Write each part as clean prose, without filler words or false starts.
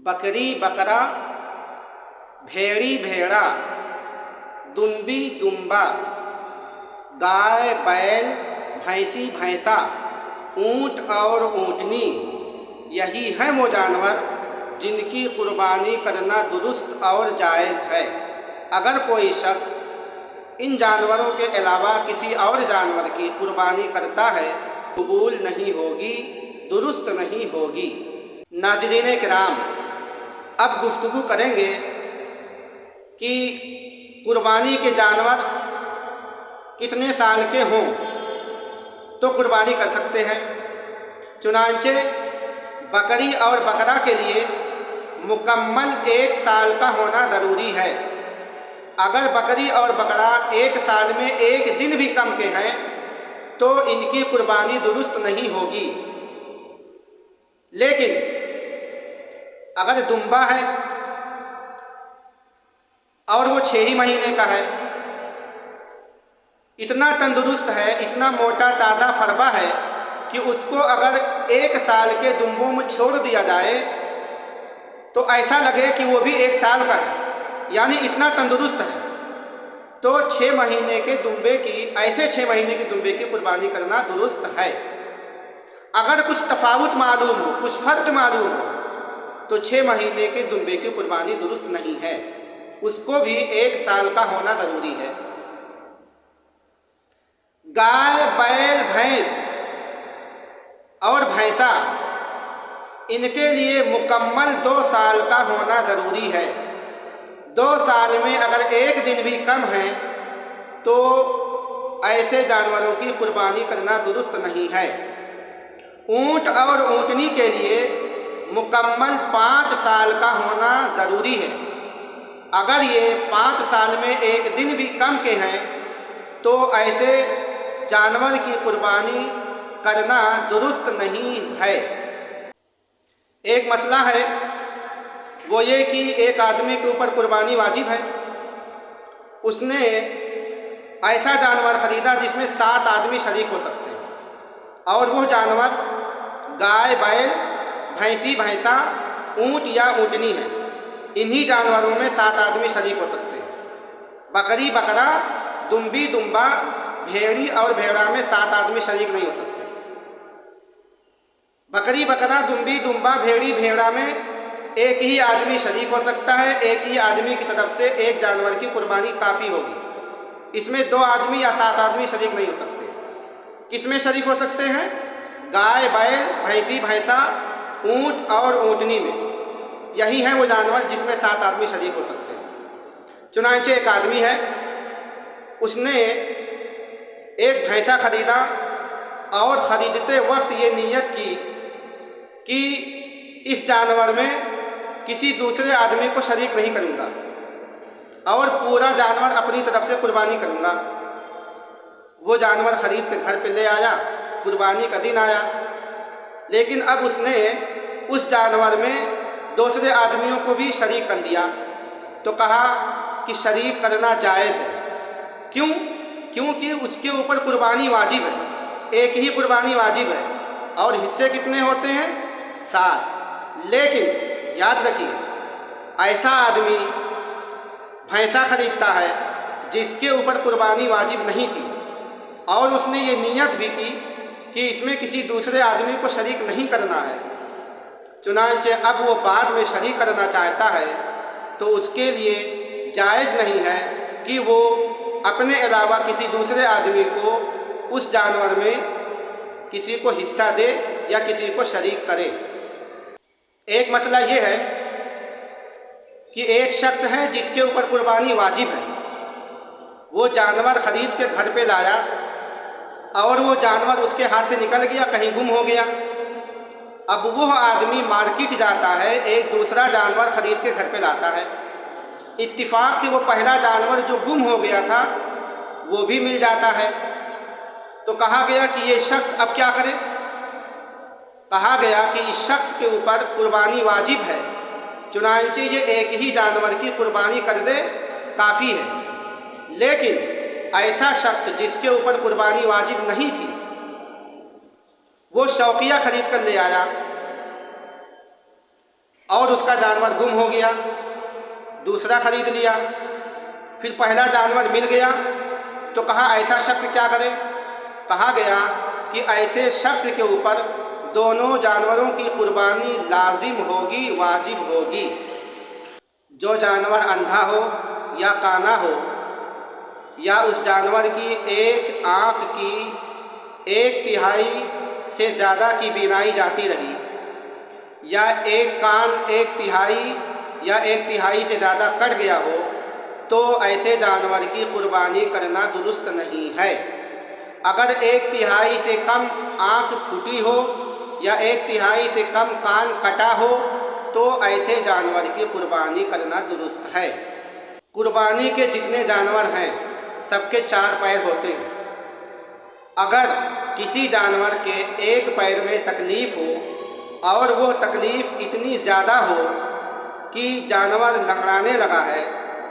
बकरी बकरा, भेड़ी भेड़ा, दुम्बी दुम्बा, गाय बैल, भैंसी भैंसा, ऊँट और ऊँटनी, यही हैं वो जानवर जिनकी कुर्बानी करना दुरुस्त और जायज़ है। अगर कोई शख्स इन जानवरों के अलावा किसी और जानवर की कुर्बानी करता है कबूल नहीं होगी, दुरुस्त नहीं होगी। नाज़रीन किराम, अब गुफ्तगू करेंगे कि कुर्बानी के जानवर कितने साल के हों तो कुर्बानी कर सकते हैं। चुनांचे बकरी और बकरा के लिए मुकम्मल 1 साल का होना ज़रूरी है। अगर बकरी और बकरा 1 साल में 1 दिन भी कम के हैं तो इनकी कुर्बानी दुरुस्त नहीं होगी। लेकिन अगर दुम्बा है और वो 6 ही महीने का है, इतना तंदुरुस्त है, इतना मोटा ताज़ा फरबा है कि उसको अगर 1 साल के दुम्बों में छोड़ दिया जाए तो ऐसा लगे कि वो भी 1 साल का है, यानी इतना तंदुरुस्त है। तो 6 महीने के दुम्बे की, ऐसे 6 महीने के दुम्बे की कुर्बानी करना दुरुस्त है। अगर कुछ तफावुत मालूम हो, कुछ फ़र्क मालूम हो तो 6 महीने के दुम्बे की कुर्बानी दुरुस्त नहीं है, उसको भी 1 साल का होना ज़रूरी है। गाय बैल भैंस और भैंसा, इनके लिए मुकम्मल 2 साल का होना ज़रूरी है। 2 साल में अगर 1 दिन भी कम है तो ऐसे जानवरों की कुर्बानी करना दुरुस्त नहीं है। ऊँट और ऊँटनी के लिए मुकम्मल 5 साल का होना ज़रूरी है। अगर ये 5 साल में 1 दिन भी कम के हैं तो ऐसे जानवर की कुर्बानी करना दुरुस्त नहीं है। एक मसला है वो ये कि एक आदमी के ऊपर कुर्बानी वाजिब है, उसने ऐसा जानवर ख़रीदा जिसमें 7 आदमी शरीक हो सकते हैं और वो जानवर गाय बैल भैंसी भैंसा ऊँट या ऊँटनी है। इन्हीं जानवरों में 7 आदमी शरीक हो सकते हैं। बकरी बकरा, दुम्बी दुम्बा, भेड़ी और भेड़ा में 7 आदमी शरीक नहीं हो सकते। बकरी बकरा, दुम्बी दुम्बा, भेड़ी भेड़ा में 1 ही आदमी शरीक हो सकता है। 1 ही आदमी की तरफ से 1 जानवर की कुर्बानी काफ़ी होगी। इसमें 2 आदमी या 7 आदमी शरीक नहीं हो सकते। किसमें शरीक हो सकते हैं? गाय बैल भैंसी भैंसा ऊँट और ऊँटनी में। यही है वो जानवर जिसमें 7 आदमी शरीक हो सकते हैं। चुनांचे एक आदमी है, उसने एक भैंसा ख़रीदा और ख़रीदते वक्त ये नीयत की कि इस जानवर में किसी दूसरे आदमी को शरीक नहीं करूँगा और पूरा जानवर अपनी तरफ से कुर्बानी करूँगा। वो जानवर ख़रीद के घर पे ले आया, कुर्बानी का दिन आया, लेकिन अब उसने उस जानवर में दूसरे आदमियों को भी शरीक कर लिया। तो कहा कि शरीक करना जायज़ है। क्यों? क्योंकि उसके ऊपर कुर्बानी वाजिब है, 1 ही कुर्बानी वाजिब है और हिस्से कितने होते हैं? 7। लेकिन याद रखिए, ऐसा आदमी भैंसा खरीदता है जिसके ऊपर कुर्बानी वाजिब नहीं थी और उसने ये नियत भी की कि इसमें किसी दूसरे आदमी को शरीक नहीं करना है। चुनांचे अब वो बाद में शरीक करना चाहता है तो उसके लिए जायज़ नहीं है कि वो अपने अलावा किसी दूसरे आदमी को उस जानवर में किसी को हिस्सा दे या किसी को शरीक करे। एक मसला ये है कि एक शख्स है जिसके ऊपर कुर्बानी वाजिब है, वो जानवर ख़रीद के घर पे लाया और वो जानवर उसके हाथ से निकल गया, कहीं गुम हो गया। अब वो आदमी मार्केट जाता है, एक दूसरा जानवर ख़रीद के घर पे लाता है। इत्तिफाक से वो पहला जानवर जो गुम हो गया था वो भी मिल जाता है। तो कहा गया कि ये शख्स अब क्या करे? कहा गया कि इस शख्स के ऊपर कुर्बानी वाजिब है, चुनांचे ये 1 ही जानवर की कुर्बानी कर दे काफ़ी है। लेकिन ऐसा शख्स जिसके ऊपर कुर्बानी वाजिब नहीं थी, वो शौकिया खरीद कर ले आया और उसका जानवर गुम हो गया, दूसरा खरीद लिया, फिर पहला जानवर मिल गया, तो कहा ऐसा शख्स क्या करे? कहा गया कि ऐसे शख्स के ऊपर दोनों जानवरों की कुर्बानी लाजिम होगी, वाजिब होगी। जो जानवर अंधा हो या काना हो, या उस जानवर की एक आँख की 1/3 से ज़्यादा की बीनाई जाती रही, या एक कान 1/3 या 1/3 से ज़्यादा कट गया हो, तो ऐसे जानवर की कुर्बानी करना दुरुस्त नहीं है। अगर 1/3 से कम आँख फूटी हो या 1/3 से कम कान कटा हो, तो ऐसे जानवर की कुर्बानी करना दुरुस्त है। कुर्बानी के जितने जानवर हैं सबके 4 पैर होते हैं। अगर किसी जानवर के एक पैर में तकलीफ़ हो और वो तकलीफ़ इतनी ज़्यादा हो कि जानवर लंगड़ाने लगा है,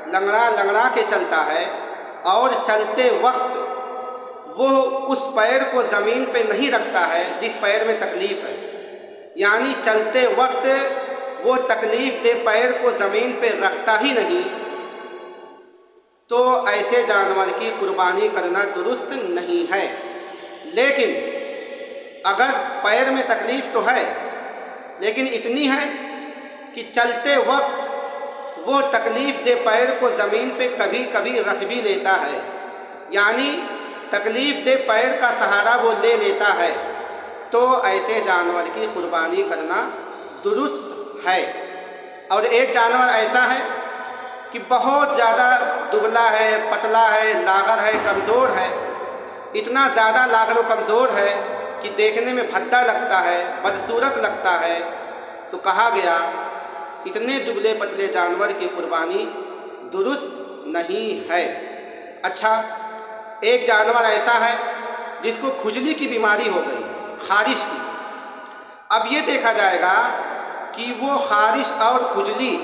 लंगड़ा के चलता है, और चलते वक्त वो उस पैर को ज़मीन पे नहीं रखता है जिस पैर में तकलीफ़ है, यानी चलते वक्त वो तकलीफ़ दे पैर को ज़मीन पे रखता ही नहीं, तो ऐसे जानवर की कुर्बानी करना दुरुस्त नहीं है। लेकिन अगर पैर में तकलीफ़ तो है, लेकिन इतनी है कि चलते वक्त वो तकलीफ़ दे पैर को ज़मीन पे कभी कभी रख भी लेता है, यानी तकलीफ़ दे पैर का सहारा वो ले लेता है, तो ऐसे जानवर की कुर्बानी करना दुरुस्त है। और एक जानवर ऐसा है कि बहुत ज़्यादा दुबला है, पतला है, लागर है, कमज़ोर है, इतना ज़्यादा लागर और कमज़ोर है कि देखने में भद्दा लगता है, बदसूरत लगता है, तो कहा गया इतने दुबले पतले जानवर की कुर्बानी दुरुस्त नहीं है। अच्छा, एक जानवर ऐसा है जिसको खुजली की बीमारी हो गई, खारिश की। अब ये देखा जाएगा कि वो खारिश और खुजली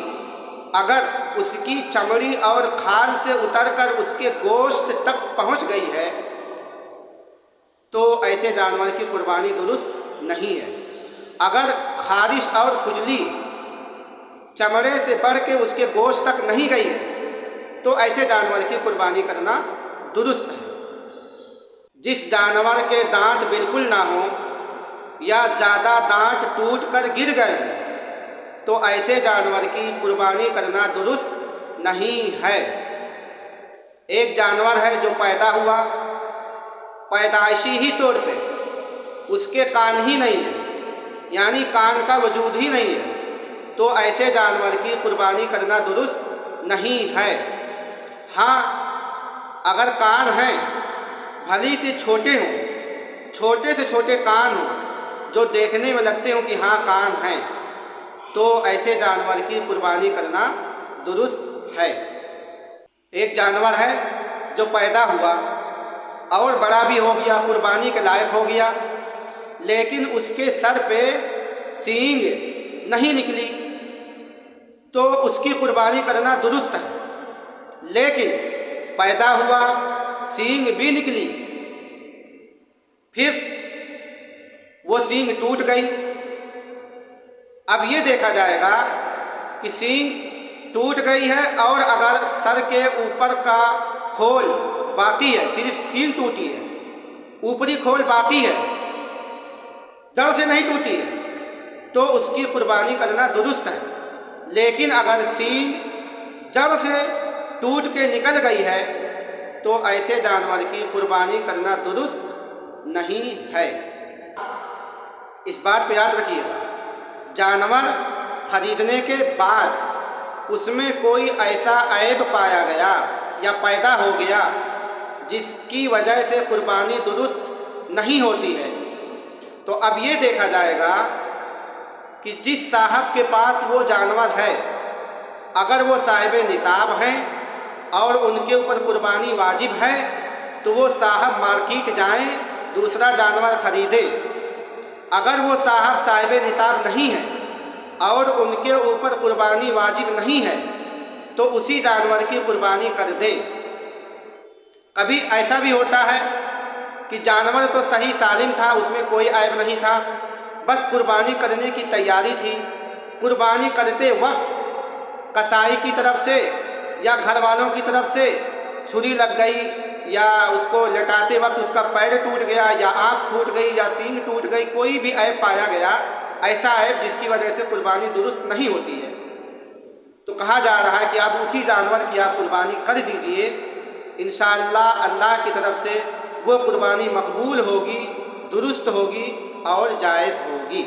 अगर उसकी चमड़ी और खाल से उतरकर उसके गोश्त तक पहुंच गई है, तो ऐसे जानवर की कुर्बानी दुरुस्त नहीं है। अगर खारिश और खुजली चमड़े से बढ़ के उसके गोश्त तक नहीं गई है, तो ऐसे जानवर की कुर्बानी करना दुरुस्त है। जिस जानवर के दांत बिल्कुल ना हो या ज़्यादा दांत टूट कर गिर गए हों, तो ऐसे जानवर की कुर्बानी करना दुरुस्त नहीं है। एक जानवर है जो पैदा हुआ, पैदाइशी ही तौर पे उसके कान ही नहीं है, यानी कान का वजूद ही नहीं है, तो ऐसे जानवर की कुर्बानी करना दुरुस्त नहीं है। हाँ, अगर कान हैं, भली से छोटे हों, छोटे से छोटे कान हों जो देखने में लगते हों कि हाँ कान हैं, तो ऐसे जानवर की कुर्बानी करना दुरुस्त है। एक जानवर है जो पैदा हुआ और बड़ा भी हो गया, कुर्बानी के लायक हो गया, लेकिन उसके सर पे सींग नहीं निकली, तो उसकी कुर्बानी करना दुरुस्त है। लेकिन पैदा हुआ, सींग भी निकली, फिर वो सींग टूट गई। अब ये देखा जाएगा कि सींग टूट गई है और अगर सर के ऊपर का खोल बाकी है, सिर्फ सींग टूटी है, ऊपरी खोल बाकी है, जड़ से नहीं टूटी है, तो उसकी कुर्बानी करना दुरुस्त है। लेकिन अगर सींग जड़ से टूट के निकल गई है, तो ऐसे जानवर की कुर्बानी करना दुरुस्त नहीं है। इस बात को याद रखिएगा, जानवर खरीदने के बाद उसमें कोई ऐसा ऐब पाया गया या पैदा हो गया जिसकी वजह से कुर्बानी दुरुस्त नहीं होती है, तो अब ये देखा जाएगा कि जिस साहब के पास वो जानवर है, अगर वो साहिब निसाब हैं और उनके ऊपर कुर्बानी वाजिब है, तो वो साहब मार्केट जाएं, दूसरा जानवर खरीदे। अगर वो साहब साहिब निसाब नहीं है और उनके ऊपर कुर्बानी वाजिब नहीं है, तो उसी जानवर की कुर्बानी कर दे। कभी ऐसा भी होता है कि जानवर तो सही सालिम था, उसमें कोई ऐब नहीं था, बस कुर्बानी करने की तैयारी थी, قربانی کرتے وقت قصائی کی طرف سے یا گھر والوں کی طرف سے چھری لگ گئی یا اس کو لٹاتے وقت اس کا پیر ٹوٹ گیا یا آنکھ ٹوٹ گئی یا سینگ ٹوٹ گئی، کوئی بھی عیب پایا گیا، ایسا عیب جس کی وجہ سے قربانی درست نہیں ہوتی ہے، تو کہا جا رہا ہے کہ آپ اسی جانور کی آپ قربانی کر دیجئے، انشاءاللہ اللہ کی طرف سے وہ قربانی مقبول ہوگی، درست ہوگی اور جائز ہوگی۔